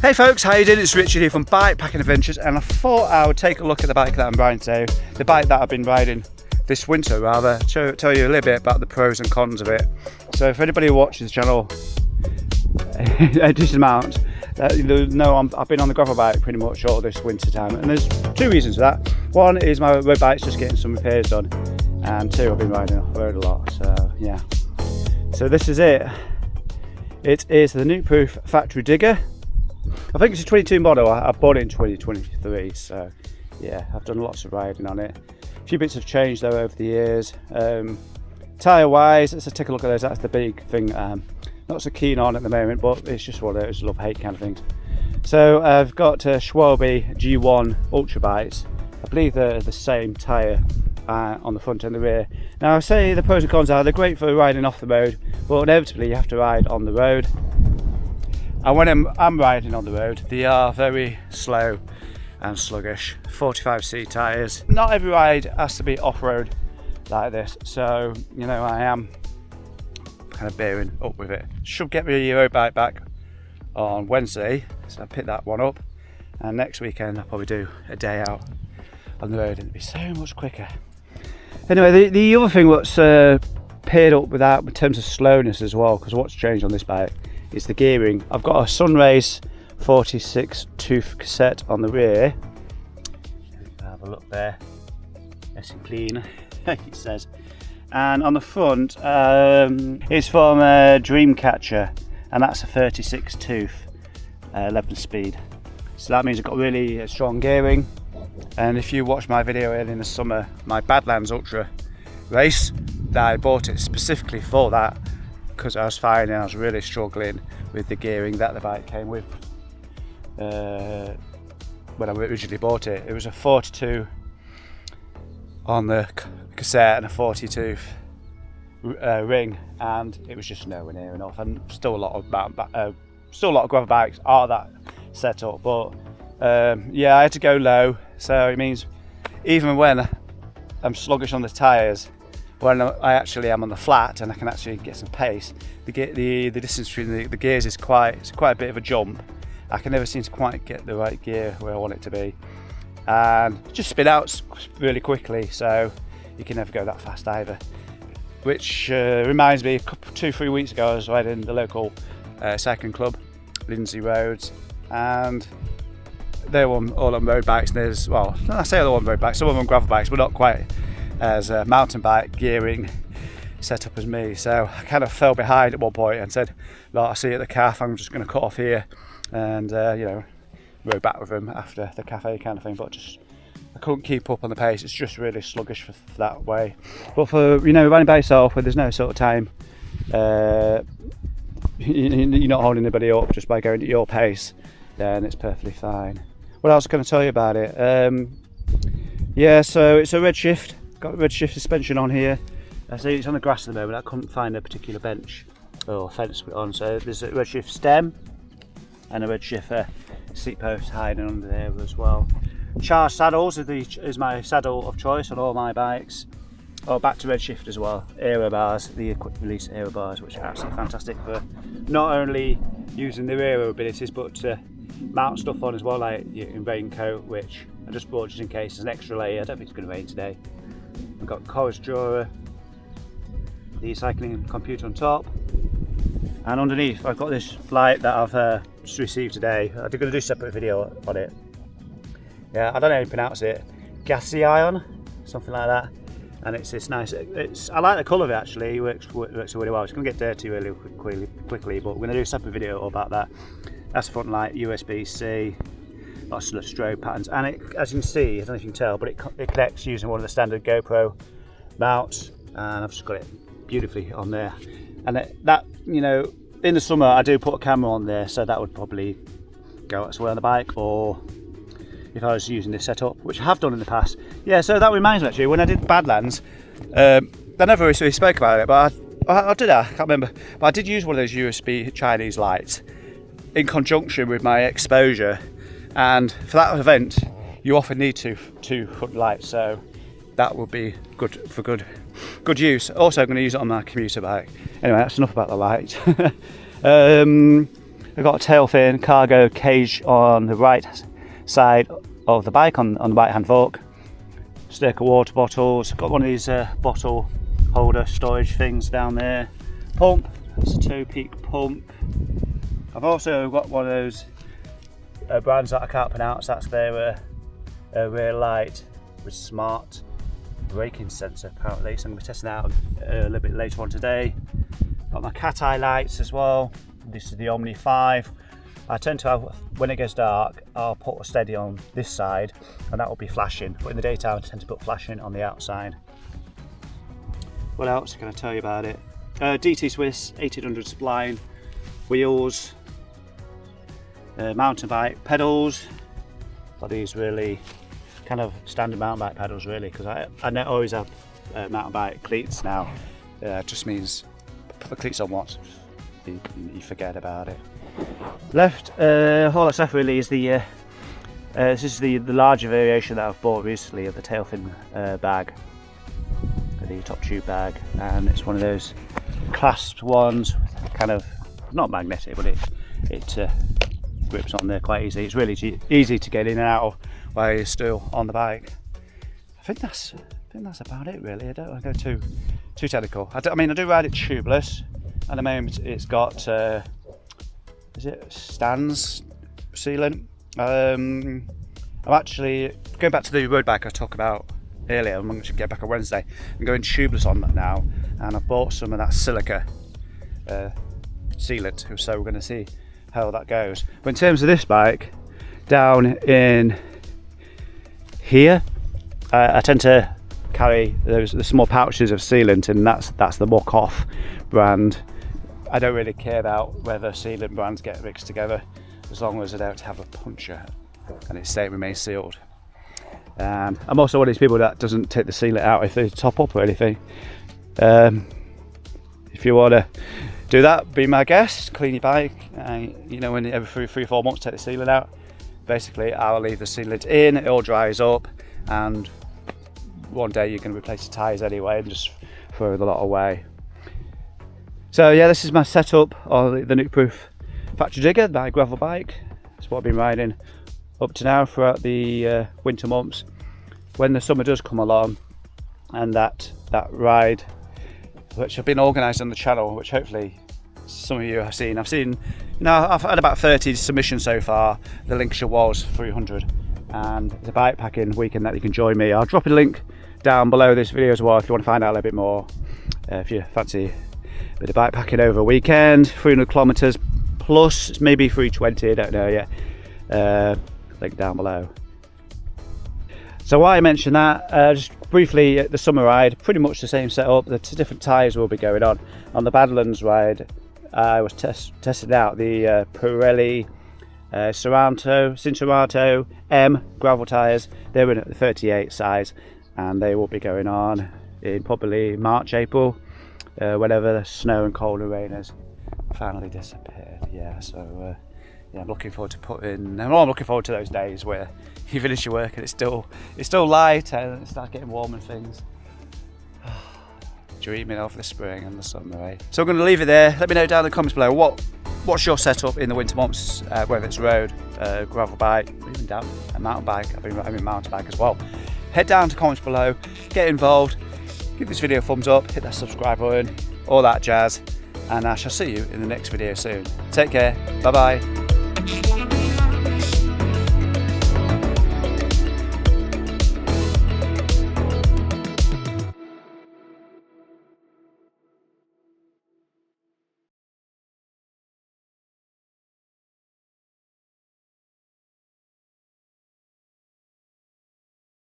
Hey folks, how you doing? It's Richard here from Bikepacking Adventures, and I thought I would take a look at the bike that I'm riding today, the bike that I've been riding this winter rather, tell you a little bit about the pros and cons of it. So for anybody who watches the channel a decent amount, you know I've been on the gravel bike pretty much all this winter time, and there's two reasons for that. One is my road bike's just getting some repairs done, and two, I've been riding off the road a lot, so yeah. So this is it. It is the Nuke Proof Factory Digger. I think it's a 22 model. I bought it in 2023, so yeah, I've done lots of riding on it. A few bits have changed though over the years. Tyre wise, let's take a look at those. That's the big thing not so keen on at the moment, but it's just one of those love-hate kind of things. So I've got Schwalbe G1 Ultra bikes. I believe they're the same tyre on the front and the rear. Now I say the pros and cons are they're great for riding off the road, but inevitably you have to ride on the road. And when I'm riding on the road, they are very slow and sluggish. 45C tyres. Not every ride has to be off-road like this, so you know I am kind of bearing up with it. Should get my Aeropack back on Wednesday, so I picked that one up, and next weekend I'll probably do a day out on the road and it'll be so much quicker. Anyway, the other thing what's paired up with that in terms of slowness as well, because what's changed on this bike is the gearing. I've got a Sunrace 46 tooth cassette on the rear. Have a look there, nice and clean, it says. And on the front, it's from Dreamcatcher, and that's a 36 tooth 11 speed. So that means I've got really strong gearing. And if you watch my video early in the summer, my Badlands Ultra race, that I bought it specifically for that, because I was finding I was really struggling with the gearing that the bike came with when I originally bought it. It was a 42 on the cassette and a 42 ring, and it was just nowhere near enough. And still a lot of gravel bikes are that setup, but yeah, I had to go low. So it means even when I'm sluggish on the tyres, when I actually am on the flat and I can actually get some pace, the distance between the gears is quite a bit of a jump. I can never seem to quite get the right gear where I want it to be, and just spin out really quickly, so you can never go that fast either. Which reminds me, 2-3 weeks ago I was riding the local cycling club, Lindsay Roads, and they were all on road bikes. There's, well, I say they're on road bikes, some of them on gravel bikes, but not quite as a mountain bike gearing setup as me. So I kind of fell behind at one point and said, "Look, I see you at the calf, I'm just going to cut off here," and you know, rode back with them after the cafe kind of thing. But just I couldn't keep up on the pace. It's just really sluggish for that way. But for, you know, riding by yourself where there's no sort of time, you're not holding anybody up just by going at your pace, then it's perfectly fine. What else can I tell you about it? Yeah, so it's a RedShift. Got RedShift suspension on here. See, it's on the grass at the moment. I couldn't find a particular bench or fence to put on, so there's a RedShift stem and a RedShift seat post hiding under there as well. Charged saddles is my saddle of choice on all my bikes. Oh, back to RedShift as well. Aero bars, the quick release Aero bars, which are absolutely fantastic for not only using their aero abilities, but to mount stuff on as well, like your raincoat, which I just bought just in case there's an extra layer. I don't think it's going to rain today. I've got Coros Dura, the cycling computer on top, and underneath I've got this light that I've just received today. I'm going to do a separate video on it. Yeah, I don't know how you pronounce it, Gassiion, something like that. And it's this nice, I like the colour of it actually, it works really well. It's going to get dirty really quickly, but we're going to do a separate video about that. That's the front light, USB-C, lots of strobe patterns, and it, as you can see, I don't know if you can tell, but it connects using one of the standard GoPro mounts, and I've just got it beautifully on there. And that, you know, in the summer I do put a camera on there, so that would probably go elsewhere on the bike, or if I was using this setup, which I have done in the past. Yeah, so that reminds me actually, when I did Badlands, I never really spoke about it, but I did, I can't remember, but I did use one of those USB Chinese lights in conjunction with my exposure, and for that event you often need two front lights, so that would be good for good use. Also I'm going to use it on my commuter bike. Anyway, that's enough about the lights. We've got a Tailfin cargo cage on the right side of the bike, on the right hand fork. Stack of water bottles. Got one of these bottle holder storage things down there. Pump, that's a 2-peak pump. I've also got one of those brands that I can't pronounce. That's their rear light with smart braking sensor apparently, so I'm going to be testing out a little bit later on today. Got my cat eye lights as well. This is the Omni 5. I tend to have, when it gets dark, I'll put a steady on this side and that will be flashing, but in the daytime I tend to put flashing on the outside. What else can I tell you about it? DT Swiss 1800 spline wheels, mountain bike pedals. Got these really kind of standard mountain bike pedals really, because I always have mountain bike cleats now. Just means put the cleats on once, you forget about it. Left, all that's left really is the this is the larger variation that I've bought recently of the Tailfin bag, the top tube bag, and it's one of those clasped ones, kind of not magnetic, but it grips on there quite easy. It's really easy to get in and out of while you're still on the bike. I think that's about it really. I don't want to go too technical. I do ride it tubeless. At the moment it's got is it stands sealant. I'm actually going back to the road bike I talked about earlier. I'm going to get back on Wednesday. I'm going tubeless on that now, and I've bought some of that silica sealant, so we're going to see how that goes. But in terms of this bike, down in here, I tend to carry the small pouches of sealant, and that's the Muck Off brand. I don't really care about whether sealant brands get mixed together, as long as I don't have a puncture and it remains sealed. I'm also one of these people that doesn't take the sealant out if they top up or anything. If you want to do that, be my guest, clean your bike, you know, when every 3-4 months take the sealant out. Basically I'll leave the sealant in, it all dries up, and one day you can replace the tyres anyway and just throw the lot away. So yeah, this is my setup on the Nukeproof Factory Digger, my gravel bike. It's what I've been riding up to now throughout the winter months. When the summer does come along, and that ride, which have been organised on the channel, which hopefully some of you have seen. I've had about 30 submissions so far. The Lincolnshire was 300, and the bikepacking weekend that you can join me. I'll drop a link down below this video as well if you want to find out a little bit more. If you fancy a bit of bikepacking over a weekend, 300 kilometres plus, maybe 320, I don't know yet. Link down below. So why I mentioned that, just briefly, the summer ride, pretty much the same setup. The different tyres will be going on. On the Badlands ride, I was testing out the Pirelli Cinerato M gravel tyres. They were in the 38 size, and they will be going on in probably March, April, whenever the snow and cold and rain has finally disappeared. Yeah, so yeah, I'm looking forward to those days where you finish your work and it's still light and it starts getting warm and things. Dreaming of the spring and the summer, eh? So I'm going to leave it there. Let me know down in the comments below what's your setup in the winter months, whether it's road, gravel bike, or even down a mountain bike. I've been riding a mountain bike as well. Head down to the comments below, get involved, give this video a thumbs up, hit that subscribe button, all that jazz, and I shall see you in the next video soon. Take care, bye bye.